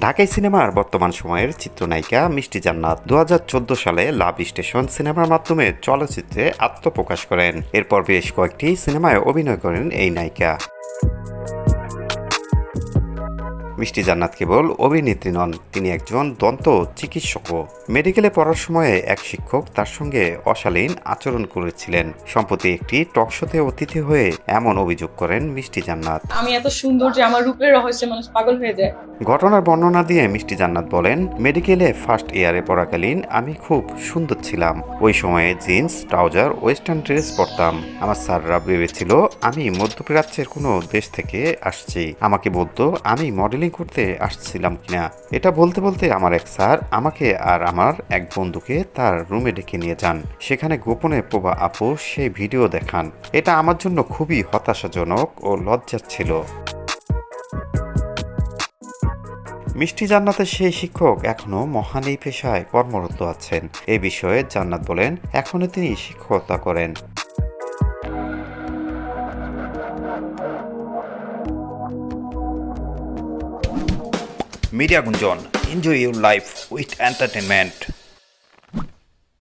ঢাকাই সিনেমার বর্তমান সময়ের চিত্রনায়িকা মিষ্টি জান্নাত 2014 সালে লাভ স্টেশন সিনেমার মাধ্যমে চলচ্চিত্রে আত্মপ্রকাশ করেন। এরপর বেশ কয়েকটি সিনেমায় অভিনয় করেন এই নায়িকা। মিষ্টি জান্নাত কেবল অভিনেত্রী নন, তিনি একজন দন্ত চিকিৎসকও। মেডিকেলে পড়ার সময়ে এক শিক্ষক তার সঙ্গে অশালীন আচরণ করেছিলেন। সম্প্রতি একটি টকশোতে অতিথি হয়ে এমন অভিযোগ করেন মিষ্টি জান্নাত। আমি এত সুন্দর যে আমার রূপের রহস্যে মানুষ পাগল হয়ে যায়। ঘটনার বর্ণনা দিয়ে মিষ্টি জান্নাত বলেন, মেডিকেলে ফার্স্ট ইয়ারে পড়াকালীন আমি খুব সুন্দর ছিলাম। ওই সময়ে জিন্স, ট্রাউজার, ওয়েস্টার্ন ড্রেস পরতাম। আমার স্যাররা ভেবেছিল আমি মধ্যপ্রাচ্যের কোনো দেশ থেকে আসছি। আমাকে বলতো আমি মডেলিং করতে আসছিলাম কিনা। এটা বলতে বলতে আমার এক স্যার আমাকে আর আমার এক বন্ধুকে তার রুমে ডেকে নিয়ে যান। সেখানে গোপনে প্রভা আপু সেই ভিডিও দেখান। এটা আমার জন্য খুবই হতাশাজনক ও লজ্জার ছিল। মিষ্টি জান্নাতের সেই শিক্ষক এখনও মহান এই পেশায় কর্মরত আছেন। এ বিষয়ে জান্নাত বলেন, এখনও তিনি শিক্ষকতা করেন। মিডিয়া গুঞ্জন, enjoy your life with entertainment.